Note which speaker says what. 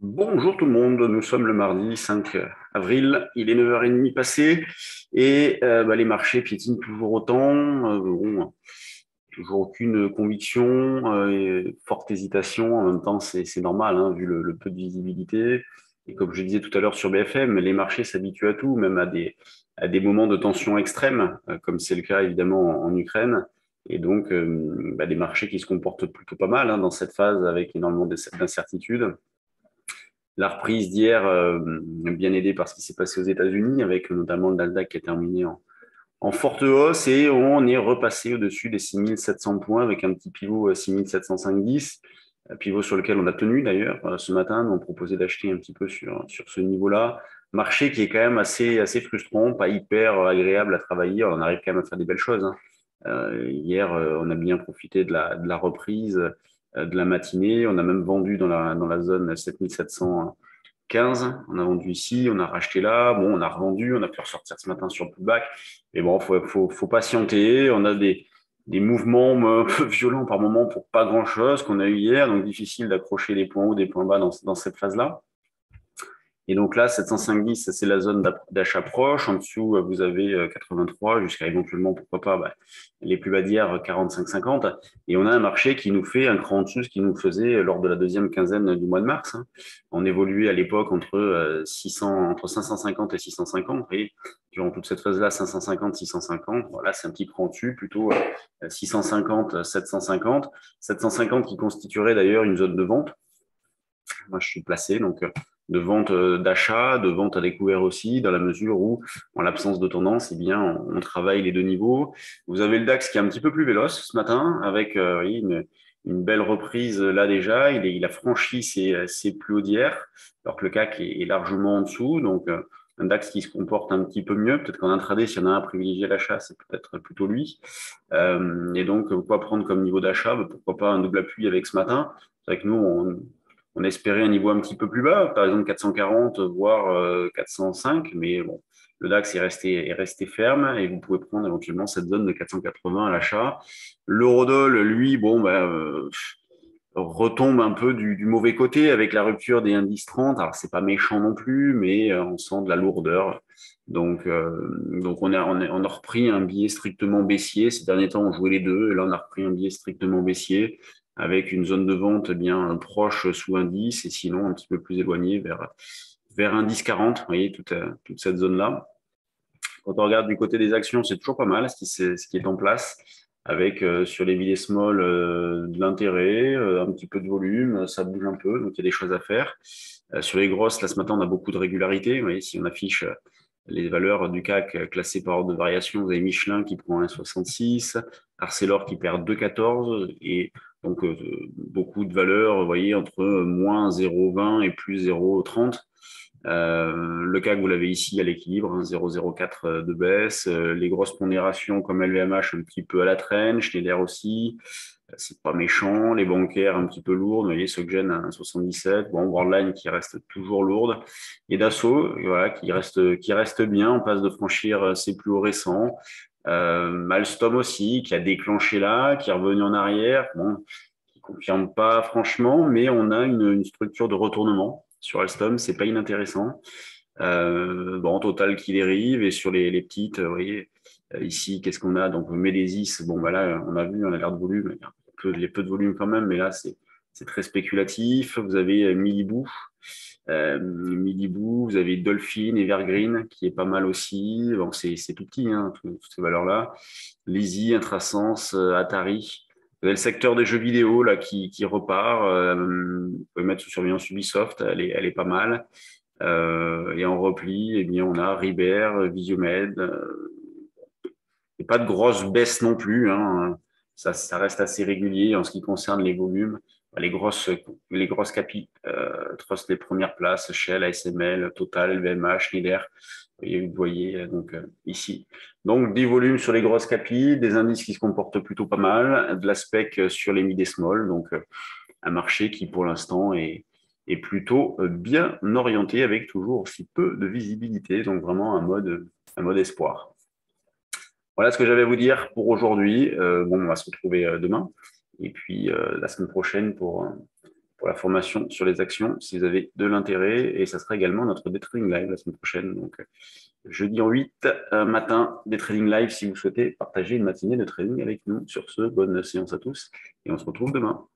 Speaker 1: Bonjour tout le monde, nous sommes le mardi 5 avril, il est 9h30 passé et les marchés piétinent toujours autant. Toujours aucune conviction, forte hésitation. En même temps, c'est normal, hein, vu le peu de visibilité. Et comme je disais tout à l'heure sur BFM, les marchés s'habituent à tout, même à des moments de tension extrême, comme c'est le cas évidemment en Ukraine. Et donc, des marchés qui se comportent plutôt pas mal, hein, dans cette phase avec énormément d'incertitudes. La reprise d'hier, bien aidée par ce qui s'est passé aux États-Unis, avec notamment le Nasdaq qui a terminé en forte hausse et on est repassé au-dessus des 6700 points avec un petit pivot à 6750, un pivot sur lequel on a tenu d'ailleurs ce matin. On proposait d'acheter un petit peu sur ce niveau-là. Marché qui est quand même assez frustrant, pas hyper agréable à travailler. On arrive quand même à faire des belles choses, hein. Hier, on a bien profité de la reprise de la matinée. On a même vendu dans la zone 7715. On a vendu ici, on a racheté là. Bon, on a revendu, on a pu ressortir ce matin sur le pullback. Mais bon, faut patienter. On a des mouvements un peu violents par moment pour pas grand-chose qu'on a eu hier. Donc, difficile d'accrocher des points hauts, des points bas dans cette phase-là. Et donc là, 705,10, c'est la zone d'achat proche. En dessous, vous avez 83 jusqu'à éventuellement, pourquoi pas, les plus bas d'hier, 45,50. Et on a un marché qui nous fait un cran en dessous, ce qui nous faisait lors de la deuxième quinzaine du mois de mars, hein. On évoluait à l'époque entre 550 et 650. Et durant toute cette phase-là, 550, 650, voilà, c'est un petit cran en dessus, plutôt 650, 750. 750 qui constituerait d'ailleurs une zone de vente. Moi, je suis placé donc de vente d'achat, de vente à découvert aussi, dans la mesure où, en l'absence de tendance, eh bien, on travaille les deux niveaux. Vous avez le DAX qui est un petit peu plus véloce ce matin, avec une belle reprise là déjà. Il a franchi ses plus hauts d'hier, alors que le CAC est largement en dessous. Donc, un DAX qui se comporte un petit peu mieux. Peut-être qu'en intraday, s'il y en a un à privilégier l'achat, c'est peut-être plutôt lui. Et donc, quoi prendre comme niveau d'achat? Pourquoi pas un double appui avec ce matin? C'est vrai que nous, on espérait un niveau un petit peu plus bas, par exemple 440, voire 405, mais bon, le DAX est resté ferme et vous pouvez prendre éventuellement cette zone de 480 à l'achat. L'eurodoll, lui, retombe un peu du mauvais côté avec la rupture des indices 30. Alors, c'est pas méchant non plus, mais on sent de la lourdeur. Donc on a repris un biais strictement baissier. Ces derniers temps, on jouait les deux, et là, on a repris un biais strictement baissier avec une zone de vente bien proche sous indice et sinon un petit peu plus éloigné vers indice 40. Vous voyez, toute cette zone-là. Quand on regarde du côté des actions, c'est toujours pas mal ce qui est en place, avec sur les villes small de l'intérêt, un petit peu de volume, ça bouge un peu, donc il y a des choses à faire. Sur les grosses, là ce matin, on a beaucoup de régularité. Vous voyez, si on affiche les valeurs du CAC classées par ordre de variation, vous avez Michelin qui prend 1,66, Arcelor qui perd 2,14 et donc beaucoup de valeurs, vous voyez, entre moins 0,20 et plus 0,30. Le CAC, vous l'avez ici à l'équilibre, hein, 0,04 de baisse. Les grosses pondérations comme LVMH un petit peu à la traîne, Schneider aussi, c'est pas méchant. Les bancaires un petit peu lourdes, vous voyez, Soggen à 1,77. Bon, Worldline qui reste toujours lourde. Et Dassault, voilà, qui reste bien, on passe de franchir ses plus hauts récents. Alstom aussi, qui a déclenché là, qui est revenu en arrière. Bon, qui confirme pas franchement, mais on a une structure de retournement sur Alstom, c'est pas inintéressant. Bon, Total qui dérive et sur les petites, vous voyez, ici, qu'est-ce qu'on a? Donc, Médésis, bon, bah là, on a vu, on a l'air de volume, il y a peu de volume quand même, mais là, c'est très spéculatif. Vous avez Milibou, vous avez Dolphin, Evergreen, qui est pas mal aussi. Bon, c'est tout petit, hein, toutes ces valeurs-là. Lizzy, Intrasense, Atari. Vous avez le secteur des jeux vidéo là qui repart. Vous pouvez mettre sous surveillance Ubisoft, elle est pas mal. Et en repli, eh bien, on a Ribert, Visiomed. Et pas de grosse baisse non plus, hein. Ça reste assez régulier en ce qui concerne les volumes. Les grosses capis, Trust les premières places, Shell, ASML, Total, LVMH, Schneider. Et vous voyez donc ici. Donc des volumes sur les grosses capis, des indices qui se comportent plutôt pas mal, de la spec sur les mid et small. Donc un marché qui pour l'instant est plutôt bien orienté avec toujours aussi peu de visibilité. Donc vraiment un mode espoir. Voilà ce que j'avais à vous dire pour aujourd'hui. Bon, on va se retrouver demain et puis la semaine prochaine pour la formation sur les actions si vous avez de l'intérêt. Et ça sera également notre day trading live la semaine prochaine. Donc, jeudi en 8 matin, des trading live si vous souhaitez partager une matinée de trading avec nous. Sur ce, bonne séance à tous et on se retrouve demain.